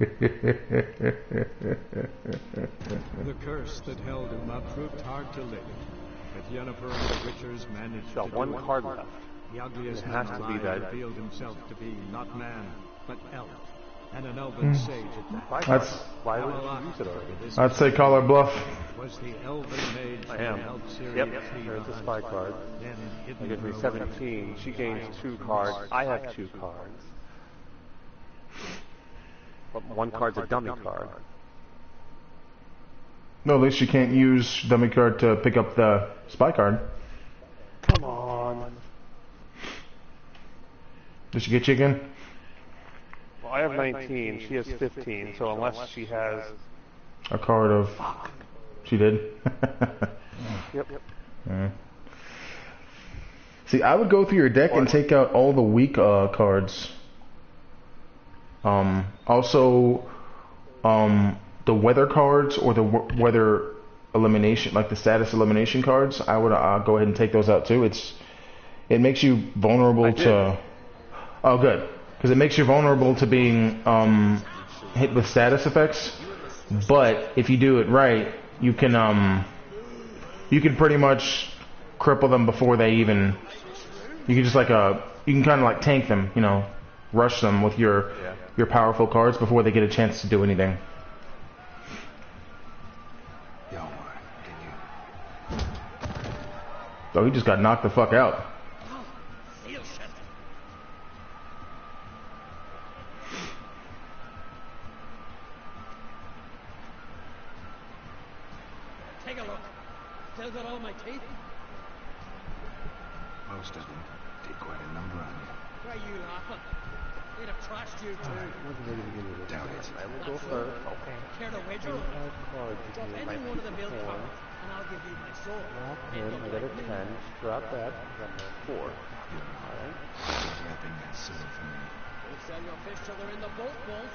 The curse that held him up proved hard to live. But Yennefer and the Witchers managed got to one do it. card left. The ugliest man alive revealed himself to be not man, but elf, and an elven sage at that. Why would you use it already? I'd say call her bluff. Was the elven mage I am. from Elfsiri Yep, tree there's the behind spy card. then I hidden gives me her 17. She gains 2 cards. I have 2 cards. But 1 card's a dummy card. No, at least you can't use dummy card to pick up the spy card. Come on. Did she get you again? Well, I have 19. She has 15. So unless she has... A card of... She did? Yep. Yeah. See, I would go through your deck and take out all the weak cards. Also, the weather cards or the weather elimination, like the status elimination cards, I would go ahead and take those out too. It makes you vulnerable to... Oh, good. Because it makes you vulnerable to being hit with status effects. But if you do it right, you can pretty much cripple them before they even... You can just you can kind of like tank them, you know, rush them with your powerful cards before they get a chance to do anything. Oh, he just got knocked the fuck out. Take a look. Still got all my teeth? Most of them did quite a number on you. Why are you laughing? They'd have trashed you too. Doubt it. I will go first. Okay. Care to wager? Drop any one of the milk cards, and I'll give you my sword. I got a 10. Drop that. Got 4. Alright. Wrapping that sword for me. We'll sell your fish till they're in the boat, Wolf.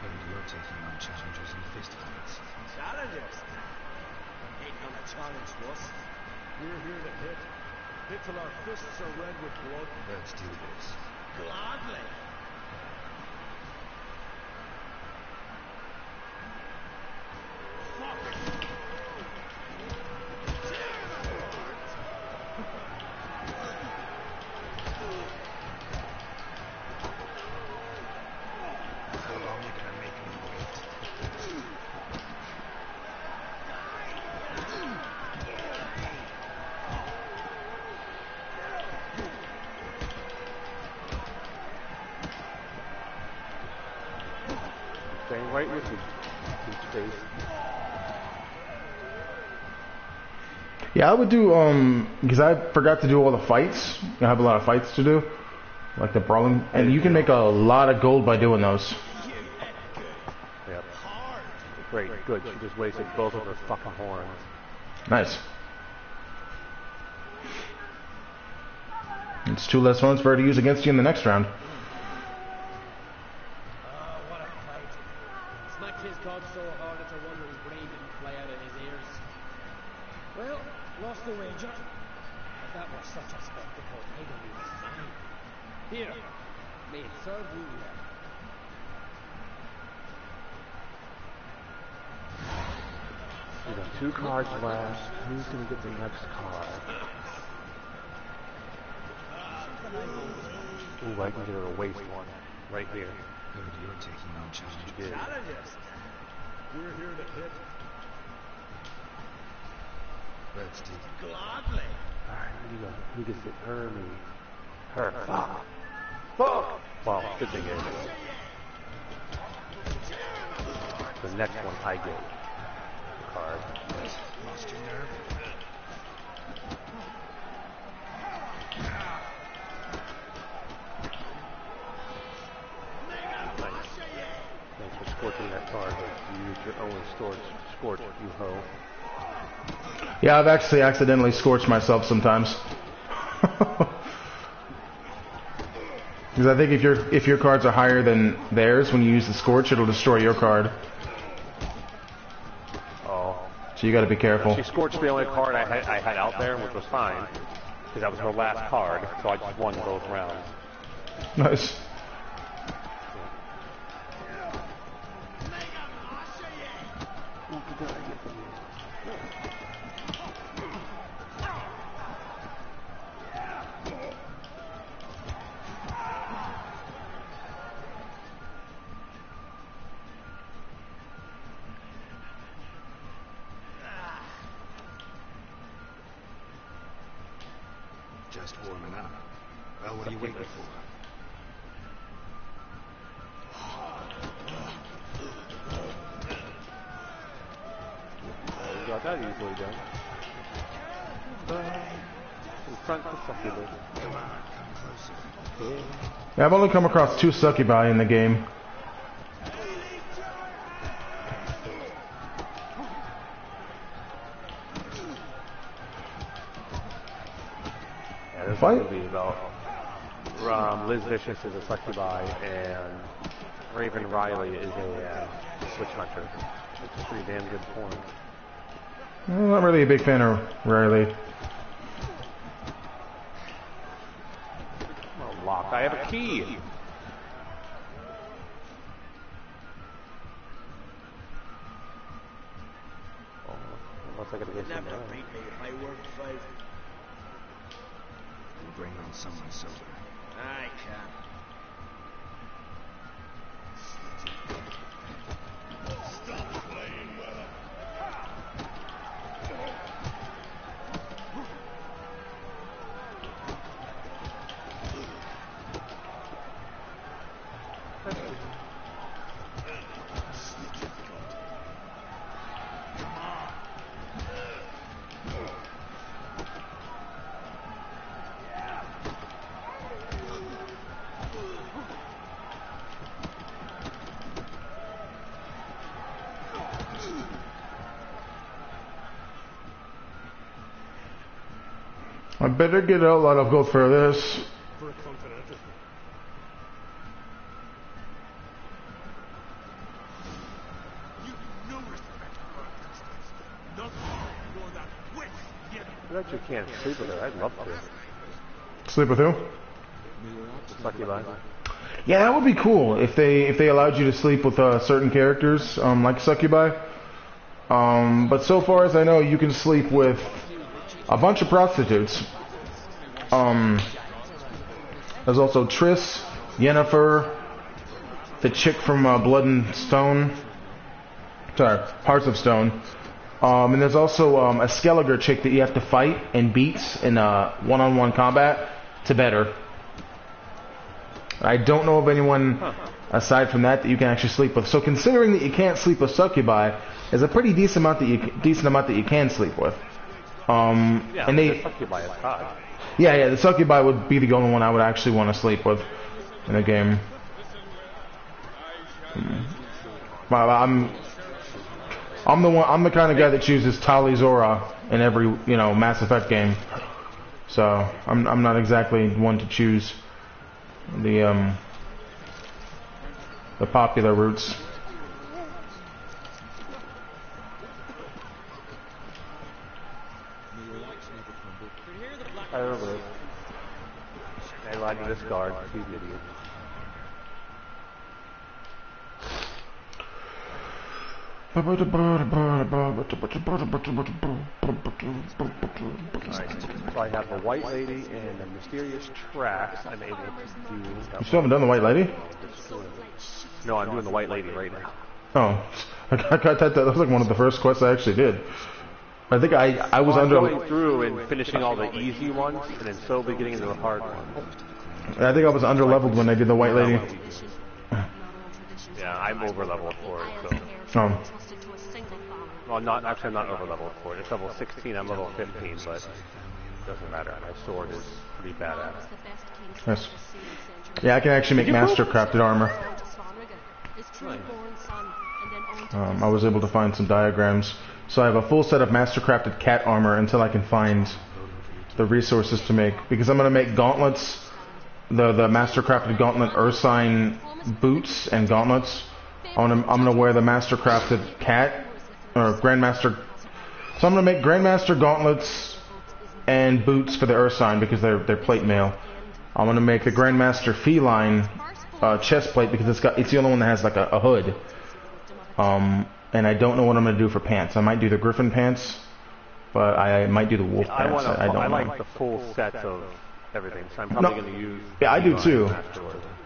And you're taking on challengers in fist fights. Challengers? Ain't gonna challenge us. We're here to hit. Hit till our fists are red with blood. Let's do this. Gladly. How long you gonna make me wait? Staying right with you. Keep space. Yeah, I would do, because I forgot to do all the fights. I have a lot of fights to do. Like the brawling. And you can make a lot of gold by doing those. Yep. Great, good. She just wasted both of her fucking horns. Nice. It's 2 less horns for her to use against you in the next round. What a fight. Smacked his god so hard it's a wonder his brain didn't fly out of his ears. Well, lost the wager. But that was such a spectacle, I don't even mind. Here, may it serve you well. We got 2 cards left. Who's gonna get the next card? Ooh, I can get her a waste one. Right here. Heard you're taking on challengers. Yeah. Challengers? We're here to hit. Let's do this. Gladly. Alright, who gets it? Her or me? Her. Fuck. Fuck! Well, good thing is. The next one I get. The card. Lost your nerve? Thanks for scorching that card, but you used your own scorch, you hoe. Yeah, I've actually accidentally scorched myself sometimes. Because I think if your cards are higher than theirs, when you use the scorch, it'll destroy your card. Oh. So you got to be careful. She scorched the only card I had out there, which was fine, because that was her last card, so I just won both rounds. Nice. Just warming up. Well, what are you waiting for? You got that easily done. In front of succubus. Come on, come closer. Yeah, I've only come across 2 succubi in the game. Yeah, this Fight? movie about Liz Vicious is a succubi and Raven Riley is a witch hunter. It's a pretty damn good porn. I'm not really a big fan of Riley. Well, locked. I have a key. Oh, unless I gotta get some. We'll bring on someone sober. I can. I better get a lot of gold for this. For a continental. You no respect for our customs. Not for that witch yet. You actually can't sleep with her. I'd love to. Sleep with who? Succubi. Yeah, that would be cool if they allowed you to sleep with certain characters, like succubi. But so far as I know, you can sleep with a bunch of prostitutes. There's also Triss, Yennefer, the chick from Blood and Stone. Sorry, Hearts of Stone. And there's also a Skelliger chick that you have to fight and beat in one-on-one combat to better. I don't know of anyone aside from that you can actually sleep with. So considering that you can't sleep with succubi, there's a pretty decent amount that you can sleep with. Yeah, and the succubi is hot. yeah, the succubi would be the only one I would actually want to sleep with in a game. Well, I'm the kind of guy that chooses Tali Zora in every Mass Effect game. So I'm not exactly one to choose the popular routes. I remember this. I lied to this guard. He's an idiot. Alright, so I have the White Lady and the Mysterious Tracks I'm able to do. You still haven't done the White Lady? No, I'm doing the White Lady right now. Oh, I got that was like one of the first quests I actually did. I think I was I'm under. going through and finishing all the easy ones, and then slowly getting into the hard ones. I think I was under-leveled when I did the White Lady. Yeah, I'm over-leveled for it, so... Oh. Well, I'm not over-leveled for it. It's level 16, I'm level 15, but it doesn't matter. My sword is pretty badass. Yes. Yeah, I can actually make master-crafted armor. I was able to find some diagrams. So I have a full set of master-crafted cat armor until I can find the resources to make. Because I'm going to make gauntlets, the master-crafted gauntlet Ursine boots and gauntlets. I'm going to wear the master-crafted cat, or Grandmaster. So I'm going to make Grandmaster gauntlets and boots for the Ursine because they're plate mail. I'm gonna make a Grandmaster Feline chest plate because it's the only one that has like a hood. And I don't know what I'm gonna do for pants. I might do the Griffin pants, but I might do the wolf pants. I don't know. like the full set of everything, so I'm probably gonna use. Yeah, I do too.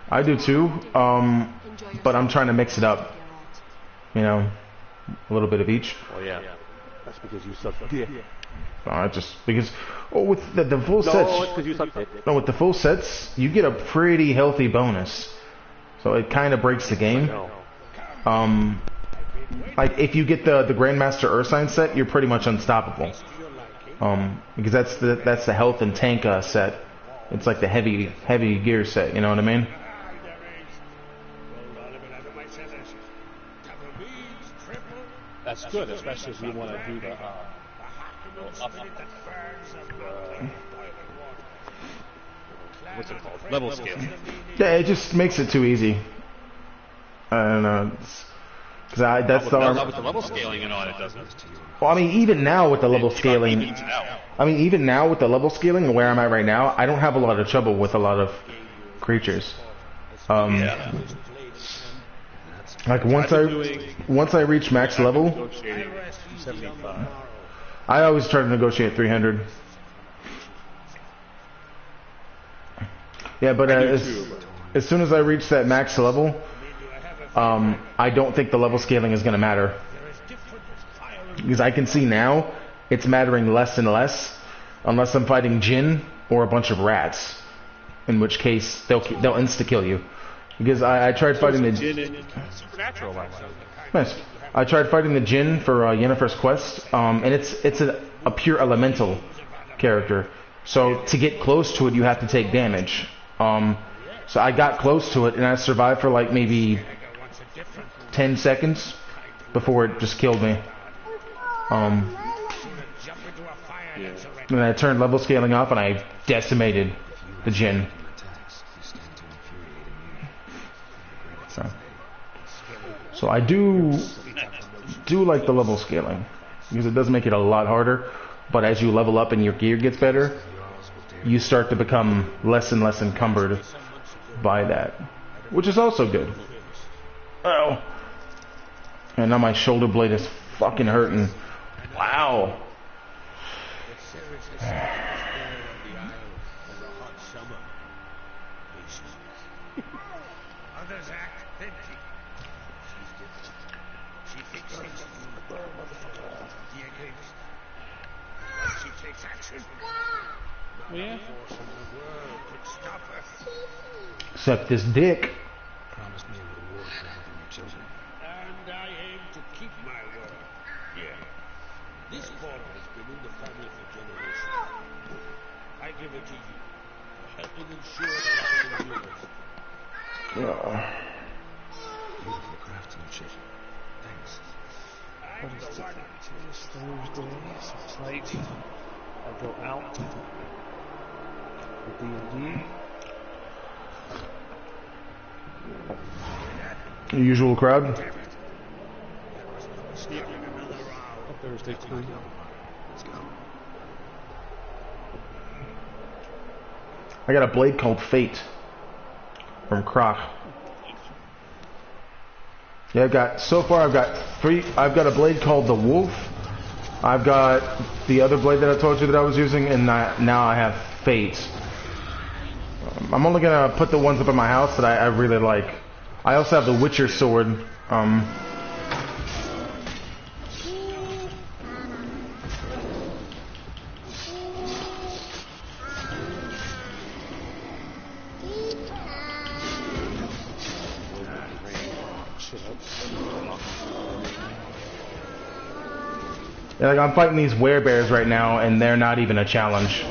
I do too. But I'm trying to mix it up. You know, a little bit of each. Oh yeah. That's because you suck dick. Just because, with the full sets. No, it's because you suck dick. No, with the full sets, you get a pretty healthy bonus. So it kind of breaks the game. Like if you get the Grandmaster Ursine set, you're pretty much unstoppable. Because that's the health and tank set. It's like the heavy gear set. You know what I mean? That's good, especially if you want to do the what's it called? Level scale. Yeah, it just makes it too easy. I don't know. Because that's the with the level scaling and all, it doesn't. Well, I mean, even now with the level scaling, even now with the level scaling and where I'm at right now, I don't have a lot of trouble with a lot of creatures. Like once I reach max level, I always try to negotiate 300. Yeah, but as soon as I reach that max level, I don't think the level scaling is going to matter. Because I can see now it's mattering less and less unless I'm fighting Jinn or a bunch of rats, in which case they'll insta-kill you. Because I tried fighting the Jinn. Nice. I tried fighting the Jinn for Yennefer's quest, and it's a pure elemental character. So to get close to it, you have to take damage. So I got close to it, and I survived for like maybe 10 seconds before it just killed me. And I turned level scaling off, and I decimated the Jinn. So I do like the level scaling because it does make it a lot harder. But as you level up and your gear gets better, you start to become less and less encumbered by that, which is also good. Oh, and now my shoulder blade is fucking hurting. Wow. Yeah. Suck this dick. Promise me a reward for helping your children. And I aim to keep my word. Yeah. This ball has been in the family for generations. I give it to you. Helping ensure that it endures. Beautiful craftsmanship. Thanks. What is today? Today's Thursday. It's tonight. I go out for D&D. Usual crowd. Thursday too. Let's go. I got a blade called Fate from Croc. Yeah, I've got three. I've got a blade called the Wolf. I've got the other blade that I told you that I was using, and now I have Fate. I'm only gonna put the ones up in my house that I really like. I also have the Witcher sword. Yeah, like I'm fighting these werebears right now, and they're not even a challenge.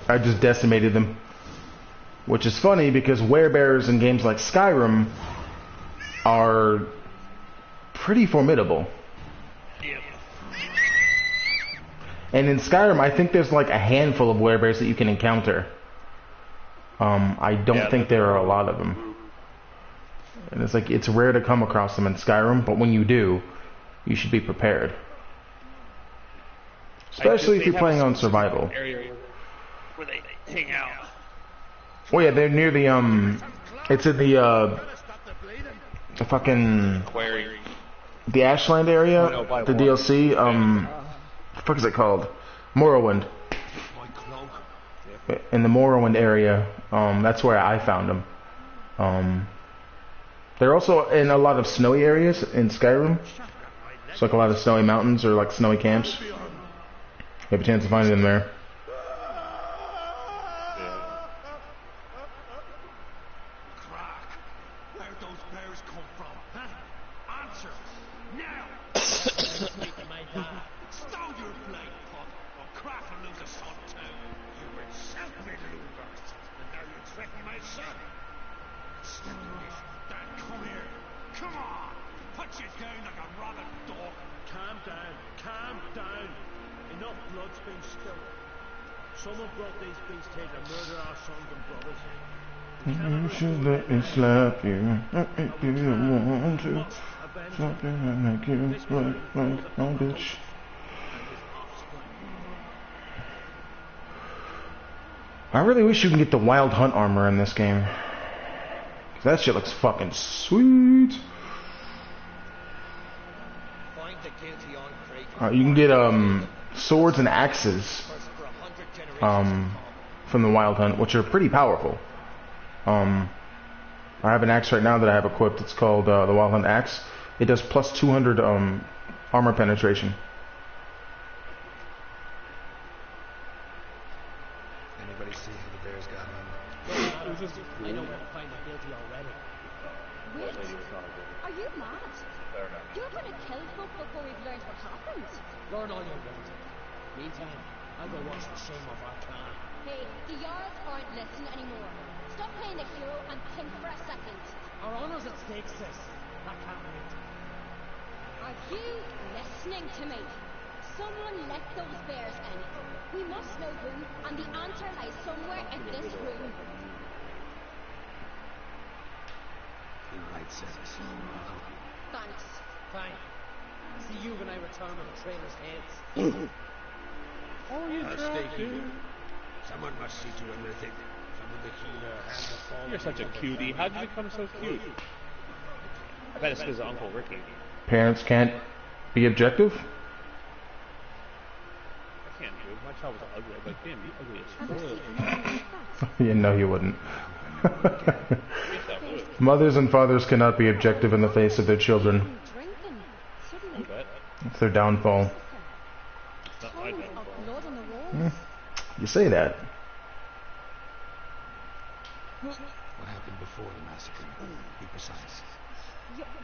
I just decimated them. Which is funny because werebears in games like Skyrim are pretty formidable. And in Skyrim, I think there's like a handful of werebears that you can encounter. I don't think there are a lot of them. And it's like, it's rare to come across them in Skyrim, but when you do, you should be prepared. Especially if you're playing on survival. Area where they hang out. Oh yeah, they're near the it's in the fucking Aquarium. the Ashland area, Oh, no, by the one. DLC. What the fuck is it called? Morrowind. In the Morrowind area, that's where I found them. They're also in a lot of snowy areas in Skyrim. It's like a lot of snowy mountains or like snowy camps. You have a chance to find it in there. Where'd those bears come from, huh? Answer! Now! Stow your blade, pup, or crack will lose a son too. You insulted Lugard, and now you threaten my son. Still right, then come here. Come on! Put you down like a rabid dog. Calm down, calm down. Enough blood's been spilled. Someone brought these beasts here to murder our sons and brothers. You should let me slap you if you want to. Slap you and make you like a bitch. I really wish you can get the Wild Hunt armor in this game. 'Cause that shit looks fucking sweet. Find the guilty on Craig. You can get swords and axes For 100 generations. from the Wild Hunt, which are pretty powerful. I have an axe right now that I have equipped. It's called the Wild Hunt axe. It does plus 200 armor penetration. Anybody see who the bears got on? I know where to find the guilty already. Wait, are you mad? You're gonna kill folk before we've learned what happened. Learn all you want. Meantime, I'll go watch the shame of our clan. Hey, the Jarls aren't listening anymore. Stop playing the hero and think for a second. Our honor's at stake, sis. That can't wait. Are you listening to me? Someone let those bears in. We must know who, and the answer lies somewhere in this room. You're right, Ceres. Thanks. Fine. See you when I return with the traitor's heads. Stay here. Someone must see to everything. Someone to heal her hand to fall. You're such a cutie. How did you become so cute? I bet it's because of Uncle Ricky. Parents can't be objective. I can't do it. My child was ugly. I'm like, damn, you ugly Ever as see fuck. anything like that? Yeah, no, you wouldn't. Yes, I would. Mothers and fathers cannot be objective in the face of their children. Drinking. I Suddenly, bet. It's their downfall. It's not my tons downfall. of blood on the walls. You say that. What happened before the massacre? Be precise.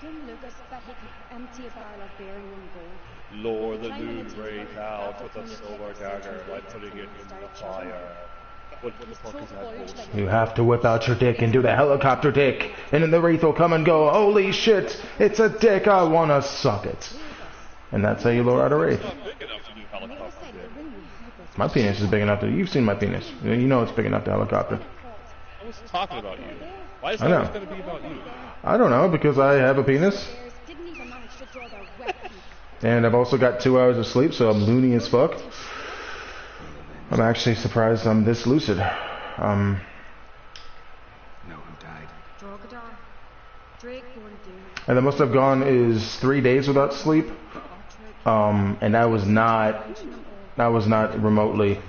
Young Lucas that he could empty a barrel of beer in one go. Lure the new wraith out with a silver dagger by putting it in the fire. What the fuck is that bullshit? You have to whip out your dick and do the helicopter dick. And then the wraith will come and go, holy shit, it's a dick, I wanna suck it. And that's how you lure out a wraith. It's not big enough to do helicopter dick. My penis is big enough to, you've seen my penis. You know it's big enough to helicopter. I was talking about you. Why is I it know. always going to be about you? I don't know, because I have a penis. Bears didn't even manage to draw their weapons. And I've also got 2 hours of sleep, so I'm loony as fuck. I'm actually surprised I'm this lucid. Know who died? Drogadar. Drakeborn Doom. And the most I've gone is 3 days without sleep. And I was not remotely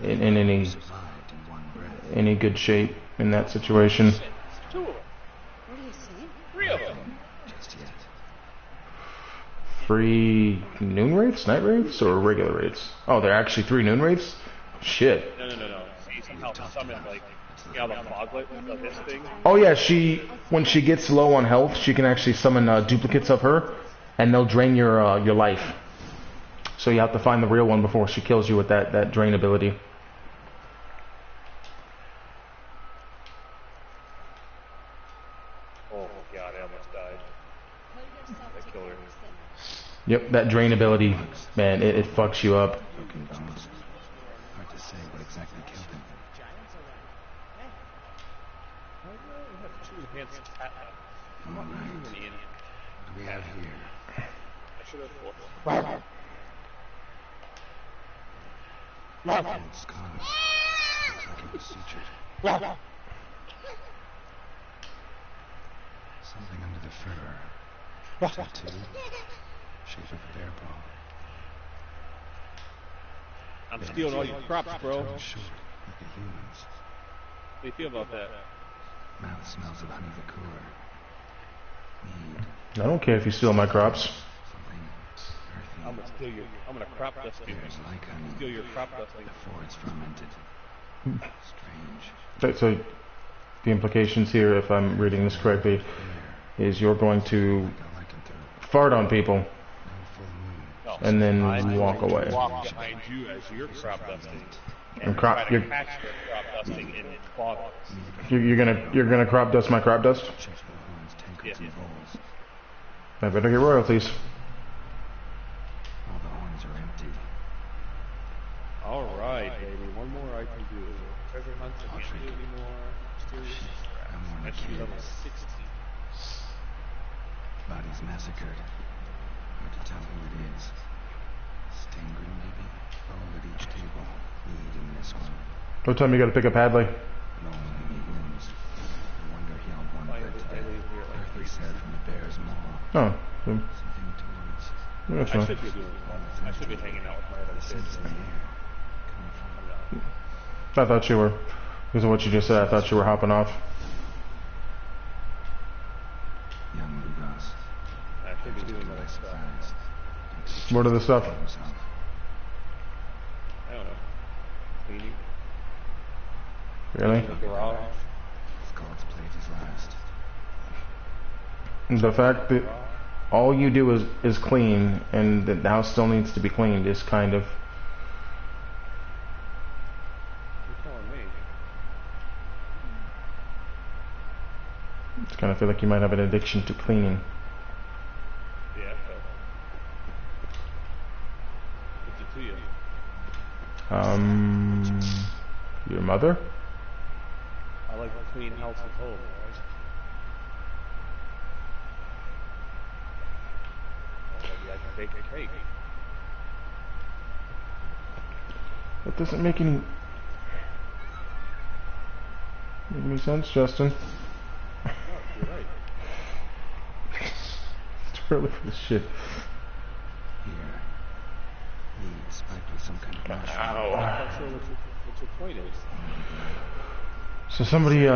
in any Survived in one breath. any good shape in that situation. Two of them. What are you saying? 3 of them. Just yet. 3 noon wraiths, night wraiths, or regular wraiths? Oh, they're actually 3 noon wraiths? Shit. No. She somehow summoned, like, you know, the foglet, this thing. Oh yeah, when she gets low on health, she can actually summon duplicates of her, and they'll drain your life. So you have to find the real one before she kills you with that drain ability. Oh god, I almost died. That killed her. Yep, that drain ability, man, it fucks you up. Broken bones. Hard to say what exactly killed him. All right. What do we have here? I should have forced. Old scar. Looks like it was sutured. Something under the fur. Tattoo. Shape of a bear paw. I'm stealing all your crops, bro. Tongue short, like a human's. How do you feel about that? Mouth smells of honey liqueur. Mead. I don't care if you steal my crops. Something earthy. I'm gonna crop dust you. Bears like honey Steal your crop dusting. before it's fermented. Strange. So the implications here, if I'm reading this correctly, is you're going to Like a lycanthrope. fart on people No full moon. No. and then I walk away. Walk behind you as you're crop dusting. And crop, Try to you're, catch your crop dusting in bottles. you're gonna crop dust my crop dust? Check the horns, tankards, Yeah. and bowls. I better get royalties. All the horns are empty. Alright, baby. One more I can do. Treasure hunts I can't do anymore. Mysterious I'm one of That the should be level kids. 16. Bodies massacred. Hard to tell who it is. Stangren, maybe? Bowl at each table. Mead in this one. What time you gotta pick up Hadley? Long enemy wounds. I wonder he held one Fine, bled to I death. leave here at like Earthly 3. said from the bear's maw. Oh, Something towards that's I fine. should be doing I should be hanging out with my other the kids. scents in the air. Coming from I thought you were, because of what you just said, I thought you were hopping off. young Lugos. I should be doing other stuff. Surprised. What are the stuff? Himself. I don't know. Cleaning. Really? The garage. God's played his last. The fact that all you do is clean, and that the house still needs to be cleaned is kind of... You're telling me. It's kind of feel like you might have an addiction to cleaning. Yeah, but what's it to you? Your mother? I like a clean house at home, right? Maybe I can bake a cake. That doesn't make any sense, Justin. No, you're right. It's early for this shit. Here. Mead spiked with some kind of mushroom. I'm not sure what your point is. So somebody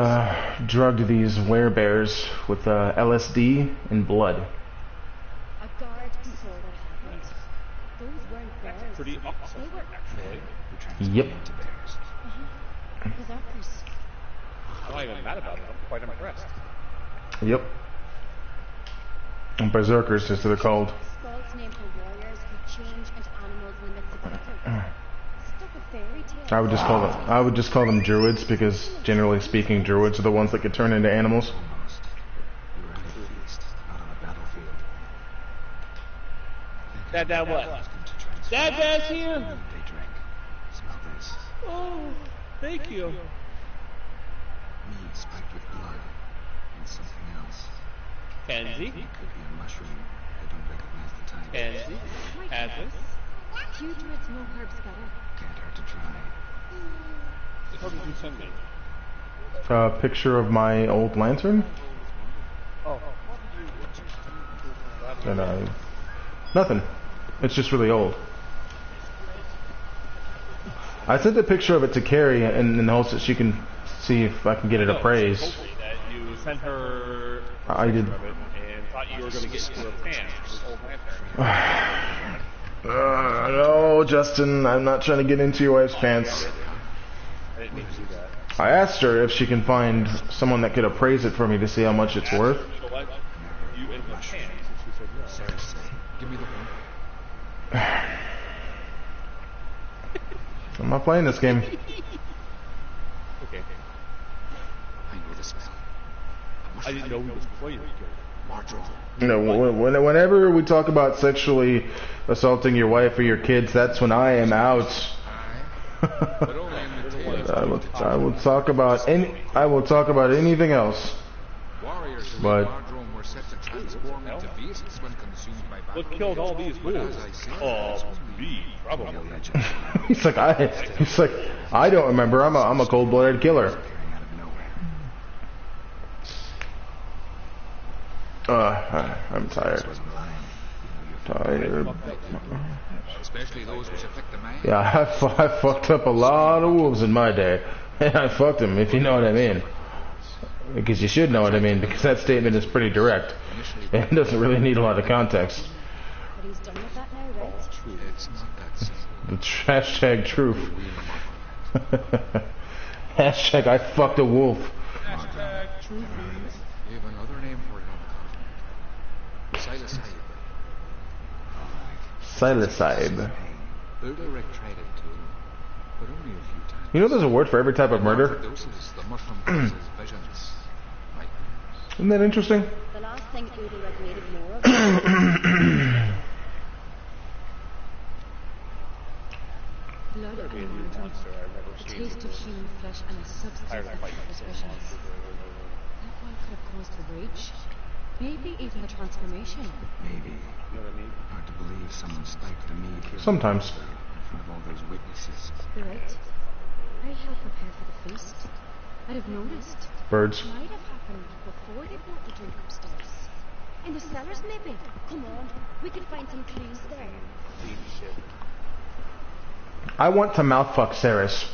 drugged these werebears with LSD and blood. A guard saw what happened. Those weren't bears. That's pretty awesome, They were actually. Who transformed Yep. into bears. berserkers. I'm not even mad about it. I'm quite impressed. Yep. And berserkers, as they're called. Skulls named for warriors who change into animals in the midst of battle. Stuff of fairy tales. I would just call them druids, because generally speaking, druids are the ones that could turn into animals. Almost. We were at a feast, not on a battlefield. Dad, what? Dad's here! They drank. Smell this. Oh, thank you. Mead spiked with blood. And something else. Kenzie? It could be a mushroom. I don't recognize the type. Kenzie? Atlas? Few druids know herbs better. Can't hurt to try. What did you send me? A picture of my old lantern, Oh. and nothing. It's just really old. I sent a picture of it to Carrie in the hopes that she can see if I can get it appraised. Told me that you sent her I did. of it and thought you were going to get her a pan for this old lantern. No, Justin, I'm not trying to get into your wife's pants. I didn't mean to do that. I asked her if she can find someone that could appraise it for me to see how much it's worth. She'll let you in her pants. And she said no. Seriously. Give me the one. I'm not playing this game. Okay. I know the smell. I didn't know he was playing. Marjorie. Whenever we talk about sexually assaulting your wife or your kids, that's when I am out. But only in the tales I will talk about anything else. warriors who But- in Mardrome were set to transform into beasts when consumed consumed by What battle. killed all these But wolves? as I say, Me, probably. the legend He's like, I don't remember. I'm a cold-blooded killer. appearing out of nowhere. I'm tired. Wasn't lying. Tired. Especially those which affect the mind. Yeah, I fucked up a lot of wolves in my day. I fucked them, if you know what I mean. Because you should know what I mean, because that statement is pretty direct. And it doesn't really need a lot of context. But he's done with that now, right? It's not that simple. The hashtag truth. Hashtag I fucked a wolf. We have another name for it on the continent. Psilocybe. Psilocybe. Ulderek tried it too, but only a few times. You know there's a word for every type of murder? Doses, the mushroom causes visions. Nightmares. Isn't that interesting? The last thing Udalek needed more of. Blood and margin, a taste of human flesh and a substance that triggers visions. That one could have caused the rage, maybe even the transformation. Maybe. Hard to believe someone spiked the mead here. Sometimes. In front of all those witnesses. You're right. I helped prepare for the feast. I'd have noticed. Birds. Might have happened before they brought the drink upstairs. In the cellars, maybe. Come on, we could find some clues there. I want to mouthfuck Ceres.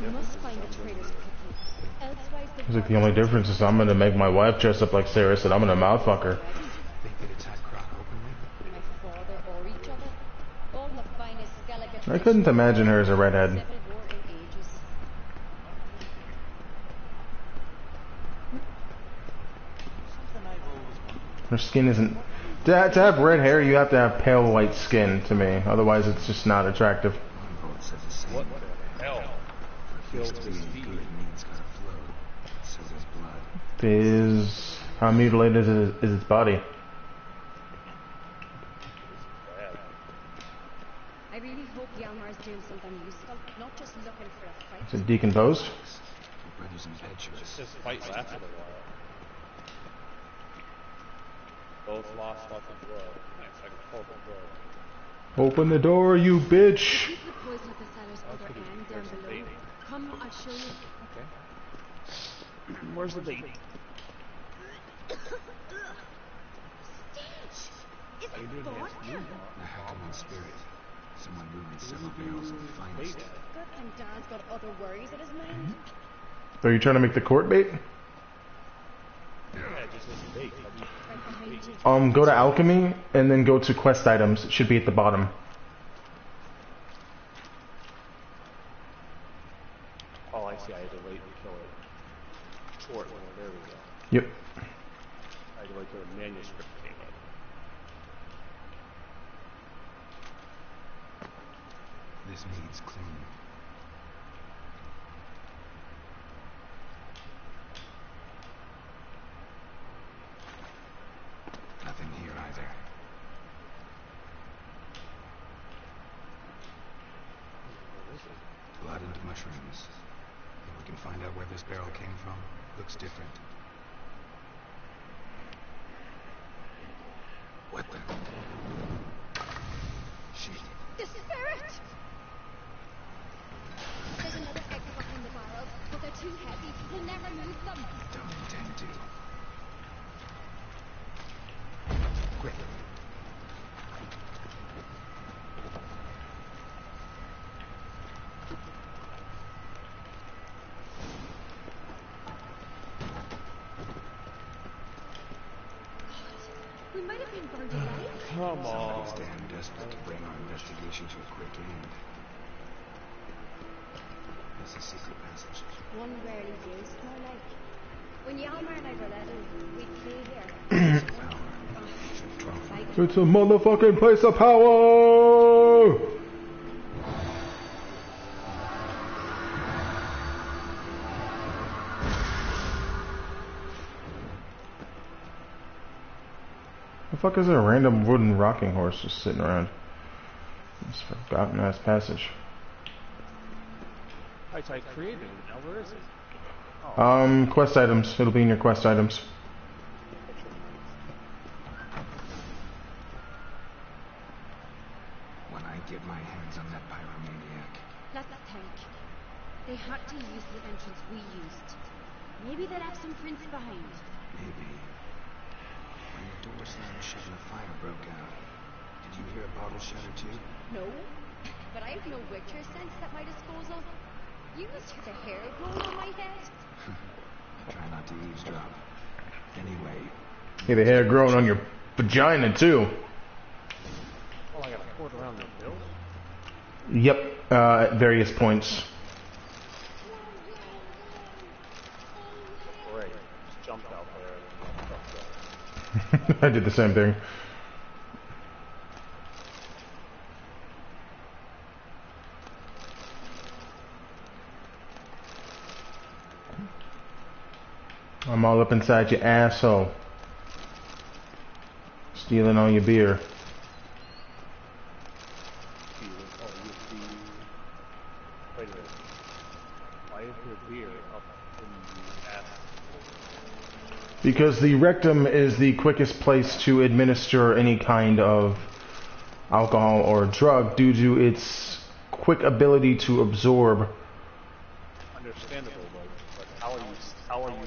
We must find the traitor's cookie. Elsewise, It's like the only difference is I'm gonna make my wife dress up like Ceres and I'm gonna mouthfuck her. Think they'd attack Croc openly? my father or each other. All the finest Skellige I couldn't imagine her as a redhead. Civil War in ages. Her skin isn't... To have red hair, you have to have pale white skin to me. Otherwise, it's just not attractive. One vote says the same. What the hell? For feast to be any good, mead's gotta flow. So does blood. Is... How mutilated is its body? I really hope Hjalmar's doing something useful, not just looking for a fight. Is it decomposed? Two brothers in bed shirts. This fight lasted a while. Both lost lots of blood. Nice, like a horrible blow. Open the door, you bitch! Keep the poison at the cellar's other end down below. Come, I'll show you. Okay. Where's the bait? Stench! Is Are you it doing vodka? The Hackerman spirit. Someone ruined several barrels of the finest. Good thing Dad's got other worries in his mind. Are you trying to make the court bait? Yeah, just as bait. Right behind you. Go to alchemy and then go to quest items. It should be at the bottom. Oh, I see. I had to wait until it. Short one. There we go. Yep. I had to wait till the manuscript came up. This mead's clean. Nothing here either. Blood and mushrooms. If we can find out where this barrel came from, looks different. Weapon. Shit. The spirit! There's another egg cock in the barrels, but they're too heavy. We'll never move them. Don't intend to. Quick. We might have been burned alive. Come on. Somebody's damn desperate to bring our investigation to a quick end. It's a secret passage. One rarely used, more like. When Hjalmar and I were little, we'd play here. Power. Should draw from it. It's a motherfucking place of power! The fuck is a random wooden rocking horse just sitting around? This forgotten ass passage. Alright, so I created it. Now where is it? Quest items. It'll be in your quest items. When I get my hands on that pyromaniac. Let's think. They had to use the entrance we used. Maybe they left some prints behind. Maybe. When the door slammed shut and the fire broke out, did you hear a bottle shatter too? No, but I have no Witcher sense at my disposal. You must have the hair growing on my head. I try not to eavesdrop. Anyway. Yeah, the hair growing on your vagina too. Oh, I gotta pour it around the bill? Yep, at various points. Great. Just jumped out there and fucked up. I did the same thing. I'm all up inside your asshole. Stealing all your beer. Wait a minute. Why is there beer up in the ass? Because the rectum is the quickest place to administer any kind of alcohol or drug due to its quick ability to absorb. Understandable, but how are you stealing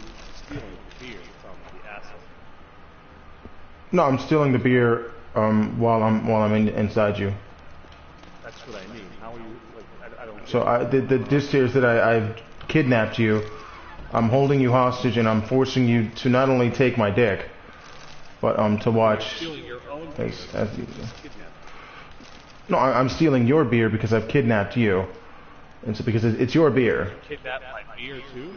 the beer from the asshole? No, I'm stealing the beer while I'm inside you. That's what I mean. How are you? Like, I don't. So the gist here is that I've kidnapped you. I'm holding you hostage, and I'm forcing you to not only take my dick, but to watch. Stealing your own beer. As you, no, I'm stealing your beer because I've kidnapped you, and so because it's your beer. Kidnap my beer too?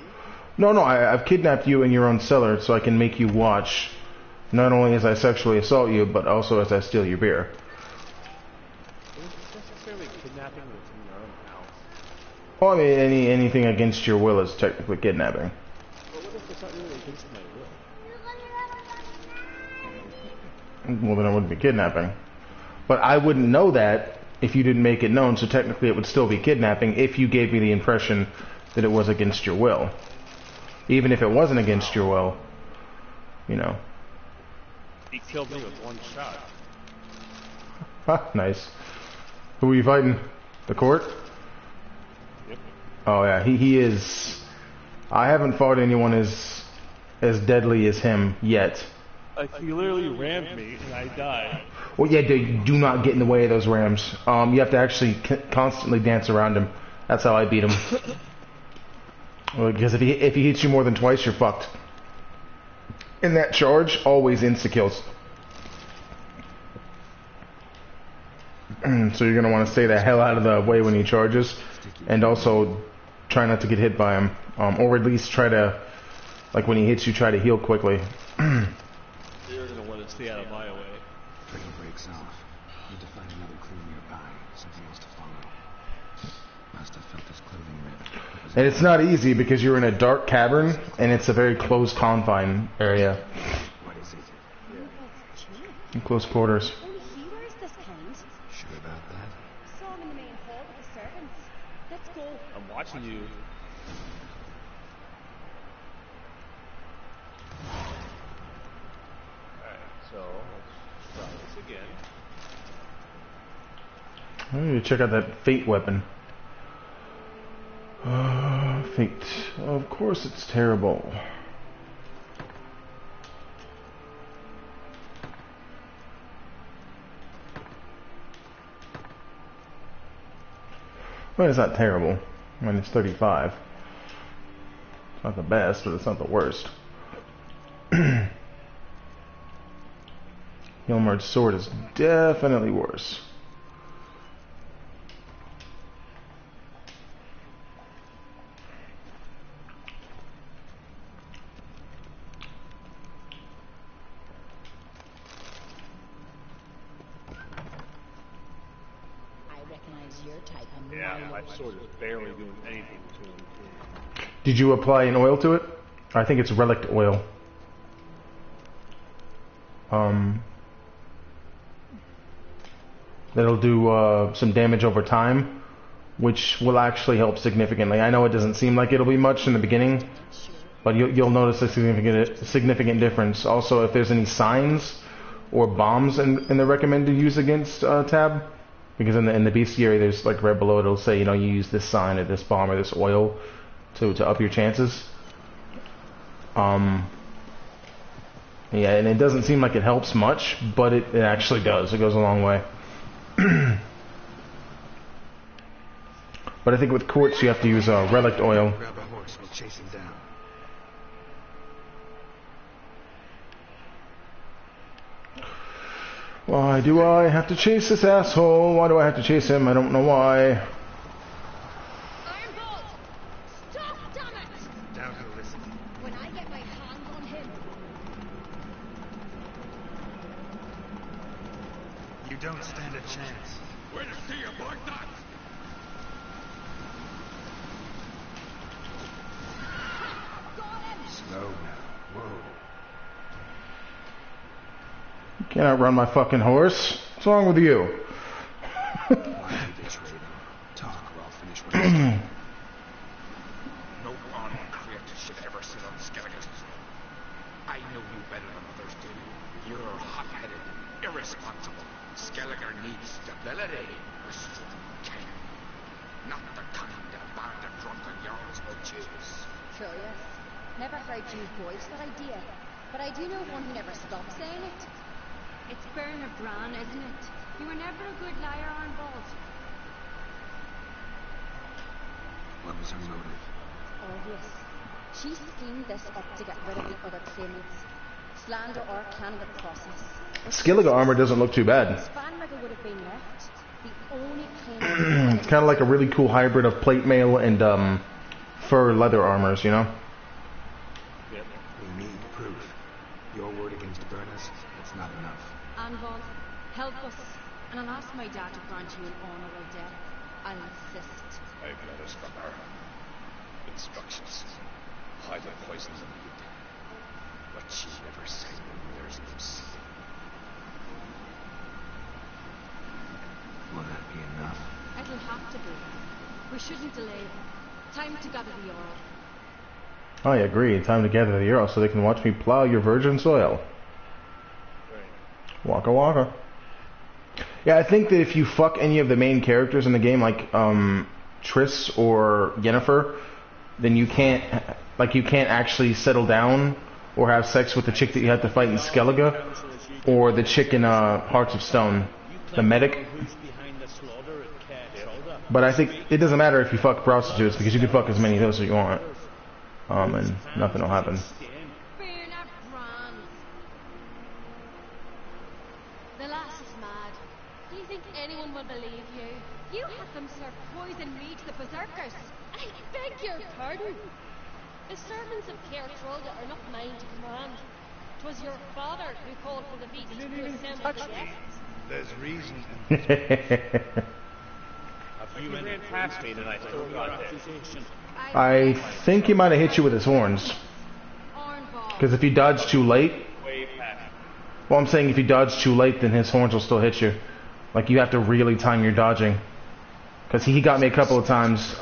No, I've kidnapped you in your own cellar so I can make you watch, not only as I sexually assault you, but also as I steal your beer. Is it necessarily kidnapping that's in your own house? Well, I mean, anything against your will is technically kidnapping. Well, what if it's not really against my will? Well, then it wouldn't be kidnapping. But I wouldn't know that if you didn't make it known, so technically it would still be kidnapping if you gave me the impression that it was against your will. Even if it wasn't against your will, you know. He killed me with one shot. Ha, nice. Who are you fighting? The court? Yep. Oh yeah, he is. I haven't fought anyone as deadly as him yet. Like, he literally rammed me and I died. Well, yeah, do not get in the way of those rams. You have to actually constantly dance around him. That's how I beat him. Well, because if he hits you more than twice, you're fucked. In that charge, always insta-kills. So you're going to want to stay the hell out of the way when he charges. And also, try not to get hit by him. Or at least try to, like when he hits you, try to heal quickly. You're going to want to stay out of my way. Trail breaks off. Need to find another clue nearby. Something else to follow. Must have felt his clothing rip. And it's not easy because you're in a dark cavern and it's a very close confine area. What is it? In close quarters. Only he wears this kind. Sure about that? Saw him in the main hall with the servants. Let's go. I'm watching you. Alright, so let's try this again. I need to check out that fate weapon. Fate. Of course it's terrible. Well, it's not terrible. I mean, it's 35. It's not the best, but it's not the worst. Yelmar's sword is definitely worse. Yeah, my sword is barely doing anything to him. Did you apply an oil to it? I think it's relic oil. that'll do some damage over time, which will actually help significantly. I know it doesn't seem like it'll be much in the beginning, but you'll notice a significant difference. Also, if there's any signs or bombs in the recommended use against tab, because in the bestiary there's like right below it'll say, you know, you use this sign or this bomb or this oil to up your chances. Yeah, and it doesn't seem like it helps much, but it actually does. It goes a long way. But I think with quartz you have to use relic oil. Grab a horse, we'll chase him down. Why do I have to chase this asshole? Why do I have to chase him? I don't know why. Ironbolt! Stop, damn it! Down to listen. When I get my hands on him, You don't stand a chance. Where to see you, boy? That. got him! Slow now. Whoa. You can't outrun my fucking horse. What's wrong with you? Why you betray them? Talk or I'll finish what I started. No honor creator should ever sit on Skellige. I know you better than others do. You're hot-headed, irresponsible. Skellige needs stability, a strong king. Not the kind a band of drunken yards will choose. Curious. Never heard you voice that idea, but I do know one who never stops saying it. It's Bernard Bran, isn't it? You were never a good liar, Arnbold. What was her motive? Obvious. She schemed this up to get rid of the other claimants. Slander or candidate process. Skellige armor doesn't look too bad. Spanrigger would have been left. The only claimant. It's kind of like a really cool hybrid of plate mail and fur leather armors, you know? We need proof. Your word against Berners, it's not enough. Arnbold, help us. And I'll ask my dad to grant you an honourable death. I'll insist. I've letters from her. Instructions. Hide the poison in the meat. But she never said there's no seed. Will that be enough? It'll have to be. We shouldn't delay. Time to gather the Earl. I agree. Time to gather the Earl so they can watch me plow your virgin soil. Waka waka. Yeah, I think that if you fuck any of the main characters in the game, like Triss or Yennefer, then you can't actually settle down or have sex with the chick that you have to fight in Skellige, or the chick in Hearts of Stone, the medic. But I think it doesn't matter if you fuck prostitutes, because you can fuck as many of those as you want, and nothing will happen. Bernard Bran. The lass is mad. Do you think anyone will believe you? You had them serve poison meat to the berserkers. I beg your pardon. The servants of Caer Trolda are not mine to command. 'Twas your father who called for the feast to assemble the guests. There's reason. You ran past me tonight. I got there. I think he might have hit you with his horns. Arnbold. Because if you dodge too late, Way past. well, I'm saying if you dodge too late, then his horns will still hit you. Like, you have to really time your dodging. Because he got me a couple of times,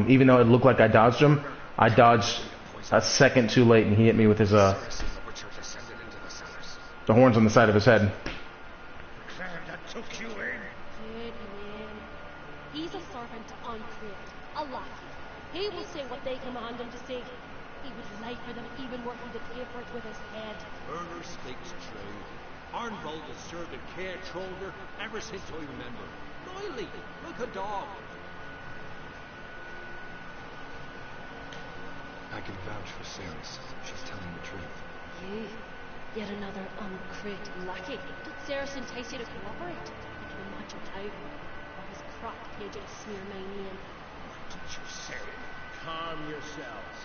even though it looked like I dodged him, I dodged a second too late, and he hit me with his the horns on the side of his head. Claire, that took you in. Good man. He's a servant to Uncreate, a lackey. He will say what they command him to say. He would lie for them even were he to pay for it with his head. Burner speaks true. Arnbold has served at Caer Trolder ever since I remember. Loyally, like a dog. I can vouch for Ceres. She's telling the truth. You, yet another Uncreate lackey. Did Ceres entice you to cooperate? I can imagine how. Or his crop paid you to smear my name. What did you say? Calm yourselves.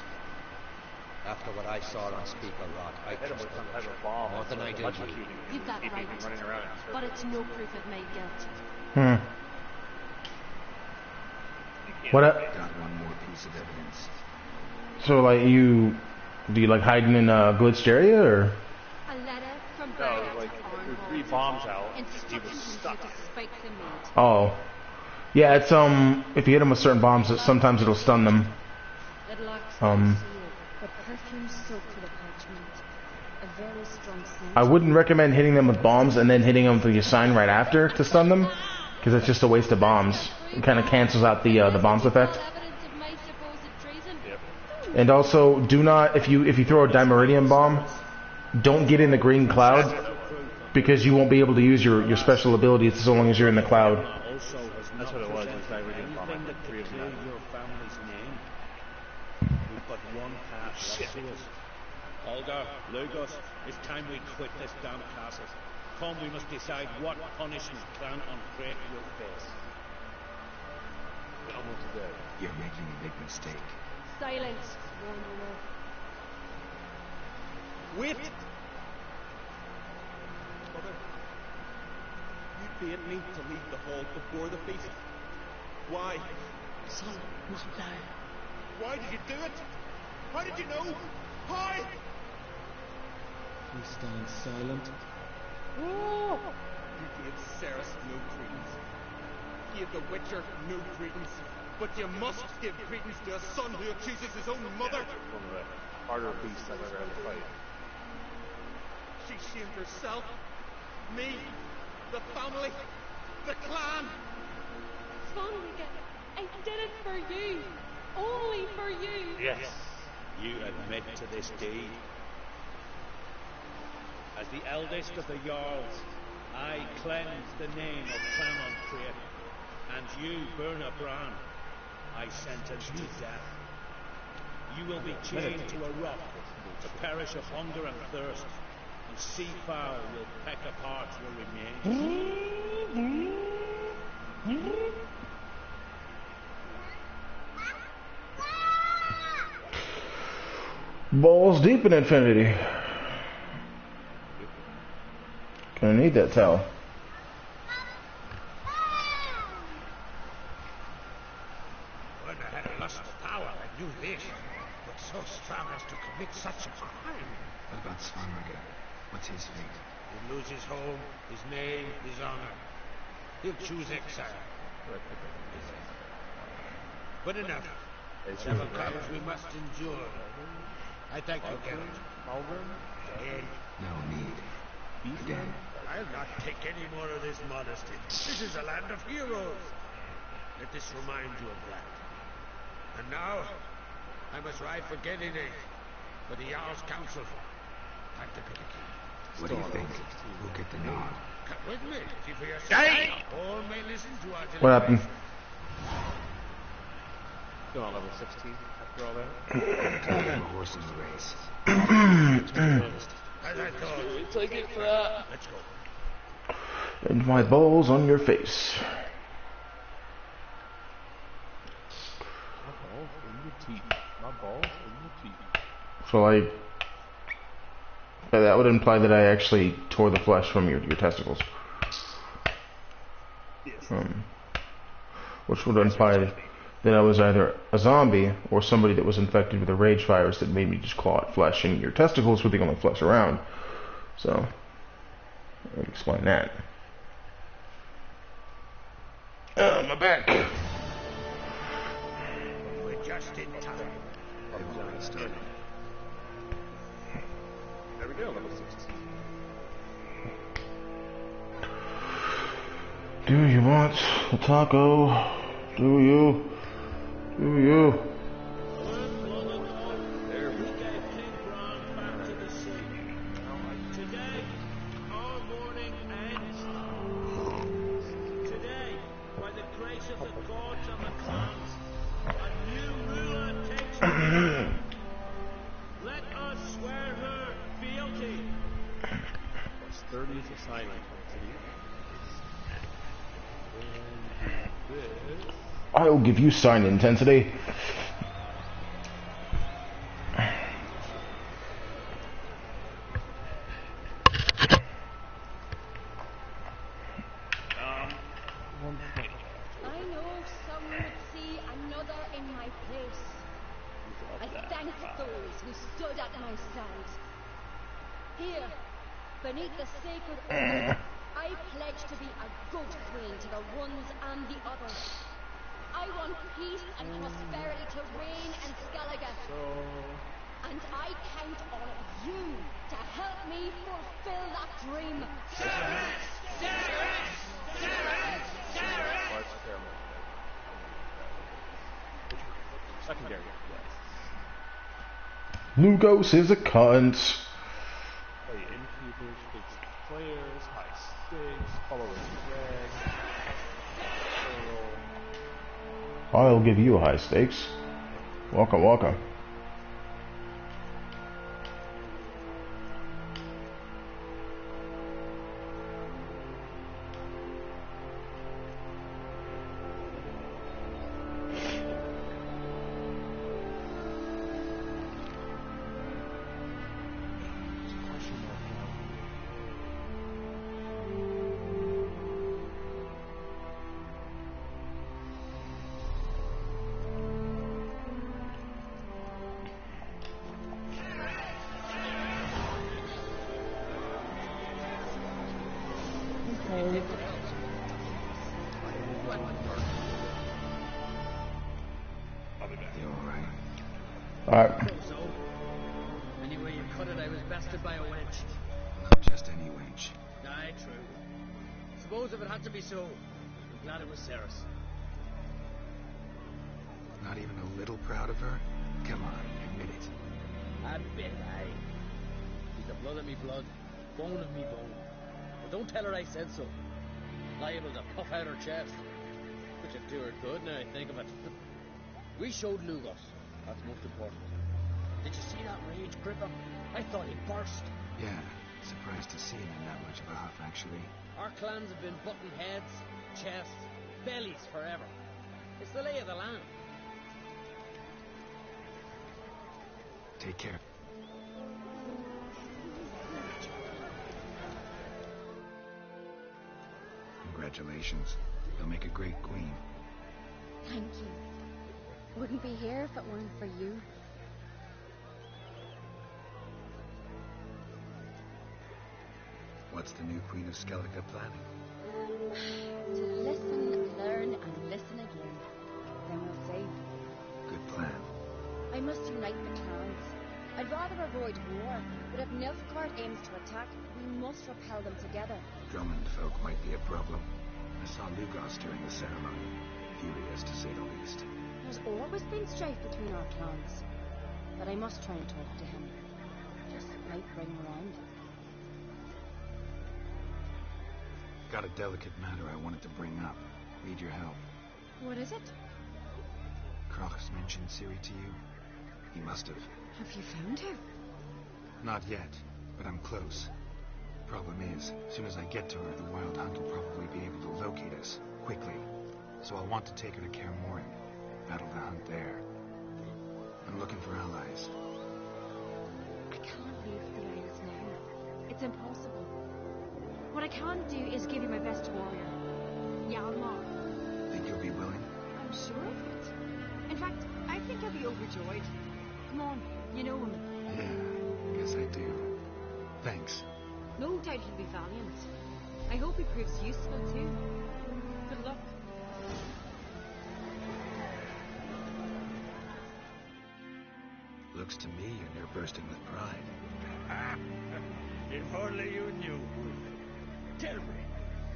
After what I saw on Speaker Rock, I Hit him with trust some type him. of bomb. More than I did you. You've got right. Running around in But it's no proof of my guilt. What up? Got one more piece of evidence. So, like, do you like hiding in Glitched area, or? A letter from No, Bernard like, to the threw 3 bombs out. He was Instructions stuck. to spike the meat. Oh. Yeah, it's if you hit them with certain bombs, sometimes it'll stun them. It lacks seal, but perfume soaked with the parchment. A very strong scent. I wouldn't recommend hitting them with bombs and then hitting them with your sign right after to stun them, because it's just a waste of bombs. It kind of cancels out the bombs effect. Evidence of my supposed treason. And also, do not, if you throw a Dimeridium bomb, don't get in the green cloud, because you won't be able to use your special abilities so long as you're in the cloud. That's what it was. It was Dimeridium bomb. Anything that Three of could them. clear your family's name. We've got one path left to us. Olga, Lugos, it's time we quit this damn castle. Come, we must decide what punishment Clan on Crete will face. Almost dead. You're making a big mistake. Silence, warned Olaf. Wait! Mother, you bade me to leave the hall before the feast. Why? Son, not now. Why did you do it? How did you know? Why? We stand silent. Oh! You gave Ceres no credence. Gave the Witcher no credence. But you must give credence to a son who accuses his own mother. One of the harder beasts I've ever had to fight. She shamed herself, me, the family, the clan. Svanrika, I did it for you. Only for you. Yes, you admit to this deed. As the eldest of the Jarls, I cleanse the name of Clan on Crete, and you, Burna Bran, I sentence to death. You will be chained to a rock to perish of hunger and thirst, and seafowl will peck apart your remains. Balls deep in infinity. Gonna need that towel. When I had lust of power, I knew this, but so strong as to commit such a crime. What about Svanrika? What's his fate? He'll lose his home, his name, his honor. He'll choose exile. But enough. Whatever comes, we must endure. I thank you, Geralt. Again. No need. Again. I'll not take any more of this modesty. This is a land of heroes. Let this remind you of that. And now, I must ride for Gedinate, for the Jarl's Council. Time to pick a king. What do you think? Who'll get the nod? Come with me, see for yourself. All may listen to our What happened? Still on level 16 after all that. Taking a horse in the race. As I thought. Take it for that. Let's go. And my balls on your face. My balls in your teeth. My balls in your teeth. So that would imply that I actually tore the flesh from your testicles. Yes. Which would imply that I was either a zombie or somebody that was infected with a rage virus that made me just claw at flesh, and your testicles were the only flesh around. So, that would explain that. My back. We're just in time. They've already started. There we go, level 16. Do you want a taco? Do you? Do you? There we go. King Bran back to the sea. Today, our mourning ends. Today, by the grace of the gods and the clans, a new ruler takes place. Let us swear her fealty. Plus 30 is a silent. This. I'll give you sign intensity. I know some would see another in my place. I thank those who stood at my side. Here, Beneath the sacred oath, I pledge to be a good queen to the ones and the others. I want peace and prosperity to reign in Skellige. And I count on you to help me fulfill that dream. Secondary. Lugos is a cunt. Play innkeepers, fix players, high stakes, following red. I'll give you high stakes. Welcome, welcome. Alright. So, anyway you cut it, I was bested by a wench. Not just any wench. Aye, true. Suppose if it had to be so, I'm glad it was Ceres. Not even a little proud of her? Come on, admit it. A bit, aye. She's the blood of me blood, bone of me bone. But don't tell her I said so. Liable to puff out her chest. Which would do her good now I think of it. We showed Lugos. That's most important. Did you see that rage grip him? I thought he'd burst. Yeah, surprised to see him in that much of a huff, actually. Our clans have been butting heads, chests, bellies forever. It's the lay of the land. Take care. Congratulations. You'll make a great queen. Thank you. Wouldn't be here if it weren't for you. What's the new Queen of Skellige planning? To listen, learn, and listen again. Then we'll see. Good plan. I must unite the clans. I'd rather avoid war, but if Nilfgaard aims to attack, we must repel them together. Drummond folk might be a problem. I saw Lugos during the ceremony. Furious, to say the least. There's always been strife between our clans. But I must try and talk to him. Just might bring around. Got a delicate matter I wanted to bring up. Need your help. What is it? Crocus mentioned Ciri to you? He must have. Have you found her? Not yet, but I'm close. Problem is, as soon as I get to her, the Wild Hunt will probably be able to locate us, quickly. So I'll want to take her to Kaer Morhen. Battle the hunt there. I'm looking for allies. I can't leave the Isles now. It's impossible. What I can do is give you my best warrior, Hjalmar. Think you'll be willing? I'm sure of it. In fact, I think he'll be overjoyed. Come on, you know him. Yeah, guess I do. Thanks. No doubt he'll be valiant. I hope he proves useful too. Good luck. Looks to me you're near bursting with pride. If only you knew. Tell me,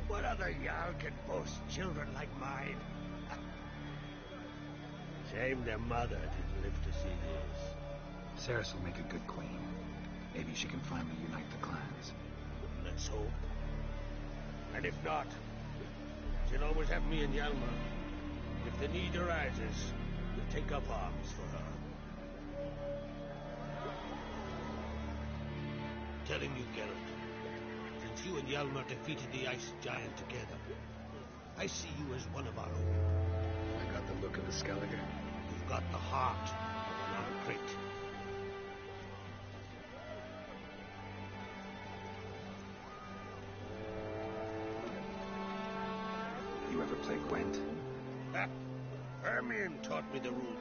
what other Jarl can boast children like mine? Shame their mother didn't live to see this. Ceres will make a good queen. Maybe she can finally unite the clans. Let's hope. And if not, she'll always have me and Hjalmar. If the need arises, we'll take up arms for her. Telling you, Geralt, since you and Hjalmar defeated the Ice Giant together, I see you as one of our own. I got the look of the Skellige. You've got the heart of an Arcrate. You ever play Gwent? Hermione taught me the rule.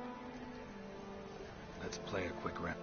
Let's play a quick round.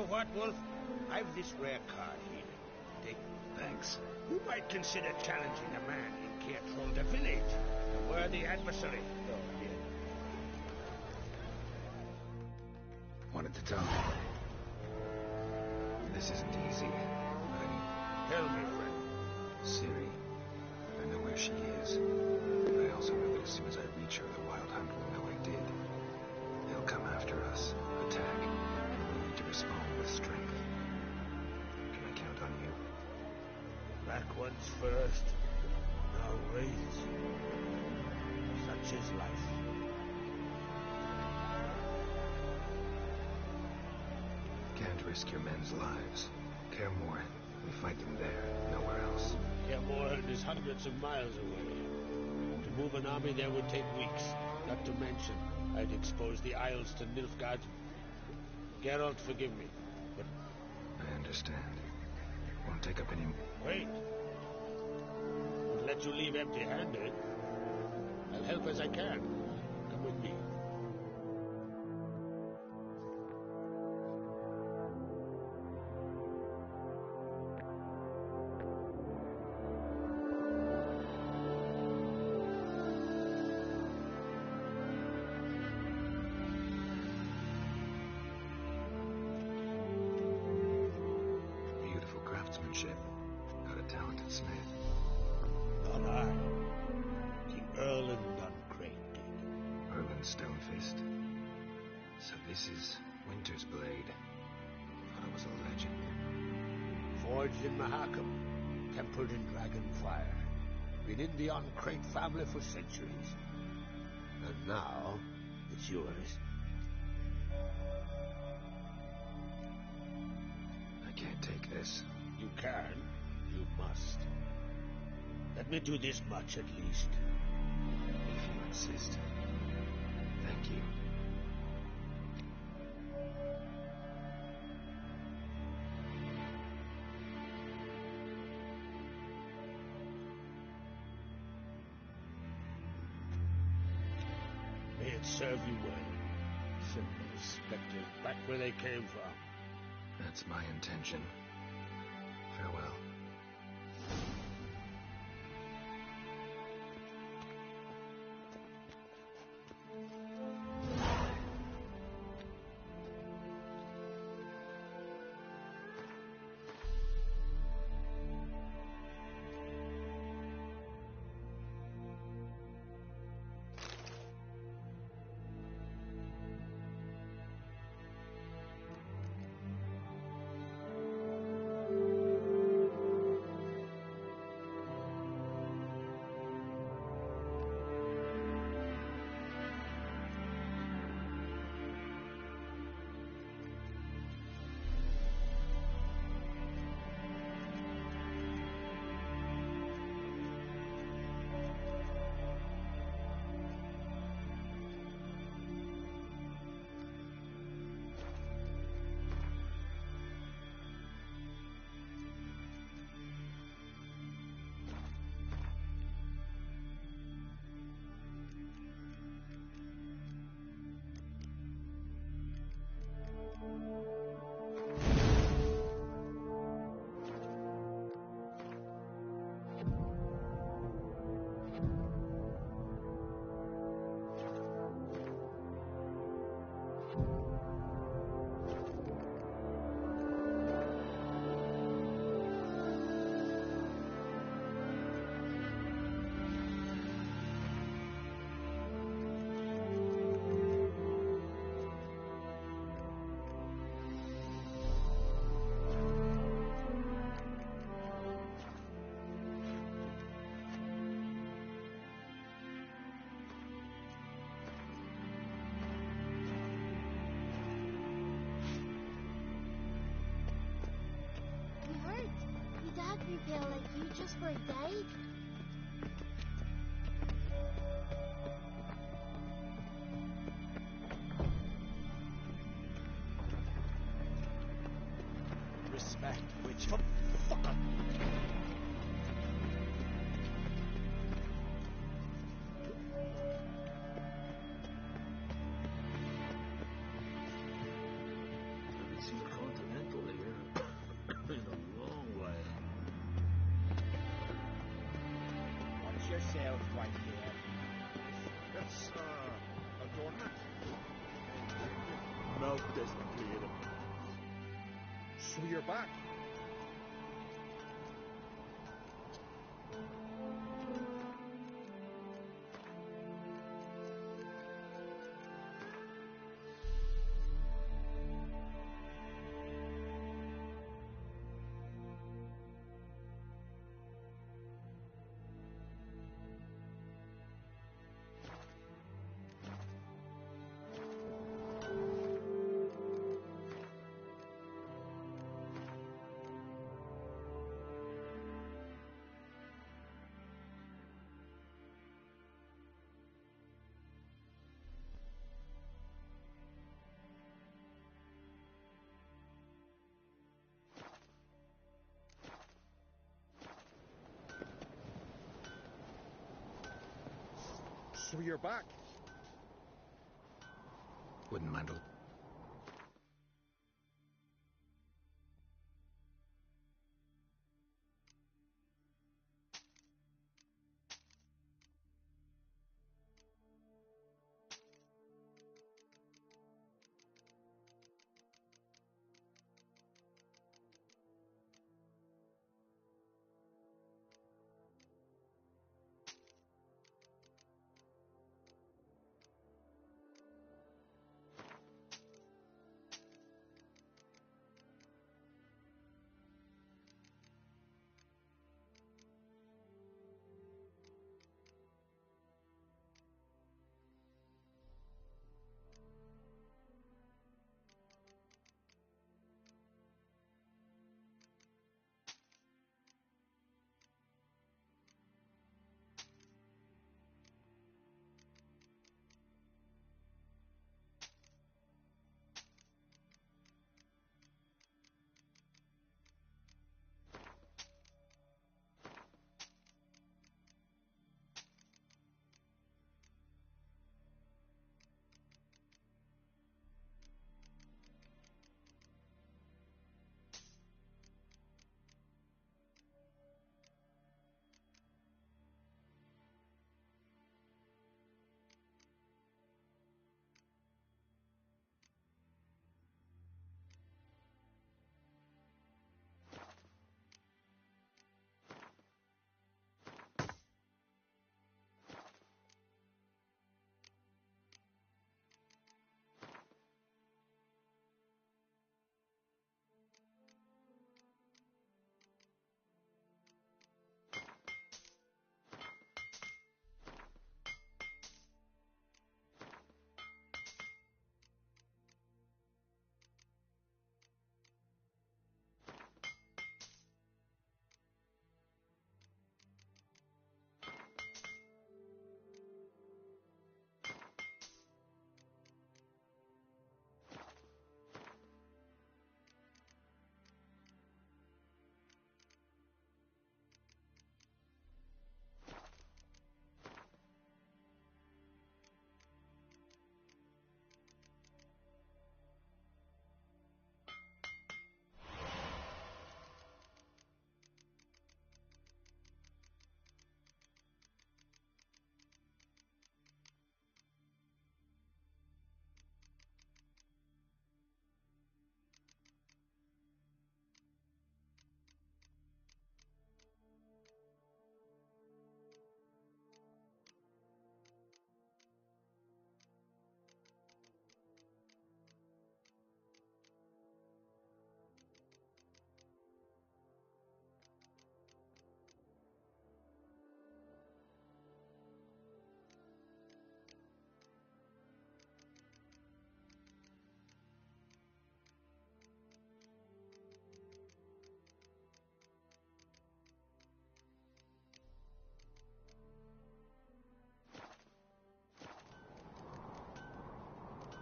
know what, Wolf? I've this rare card here. Take it. Thanks. You might consider challenging a man in Caertrol the village. A worthy adversary. Oh, dear. Wanted to tell me. This isn't easy. Tell me, friend. Ciri. I know where she is. But I also know that as soon as I reach her, the Wild Hunt will know I did. They'll come after us, attack, and we need to respond with strength. Can I count on you? Back once first, now wraiths. Such is life. Can't risk your men's lives. Kaer Morhen. We fight them there, nowhere else. Kaer Morhen is hundreds of miles away. To move an army there would take weeks. Not to mention, I'd expose the Isles to Nilfgaard. Geralt, forgive me, but... I understand. Won't take up any... Wait. Won't let you leave empty-handed. I'll help as I can. Come with me. Got a talented smith. Not I. The Erlen Duncraig did. Erlen Stonefist. So this is Winter's blade. Thought it was a legend. Forged in Mahakam. Tempered in dragon fire. Been in the Uncraig family for centuries. And now, it's yours. I can't take this. You can. You must. Let me do this much at least. If you insist. Thank you. May it serve you well. Simple spectres back where they came from. That's my intention. Farewell. Feel like you just were dead. Respect, Witcher. Fucker. Have you seen the continent? else doesn't clear them. So you're back. So you're back. Wooden mantle.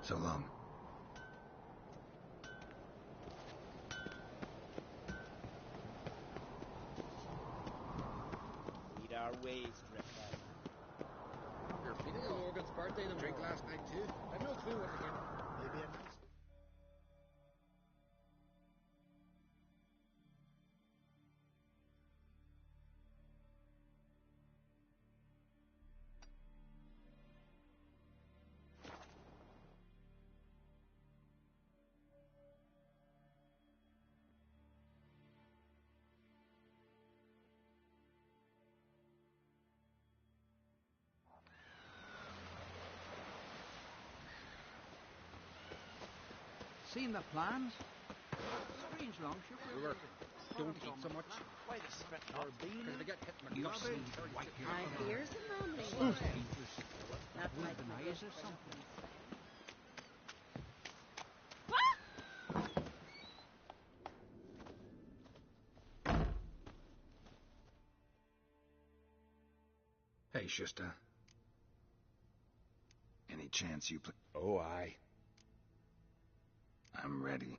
So long. Lead our ways, Driftbag. You're feeling Morgan's birthday tomorrow. Drink last night too. I've no clue what to get. Maybe a Seen the plans? Strange longship. Brewer, don't eat so much. Why the spit not bean? Because they get hit in the gut. Here's a homely Those one. people Not with like the the eyes or rest of something. Hey, Shusta. Any chance you play? Oh, aye. I'm ready.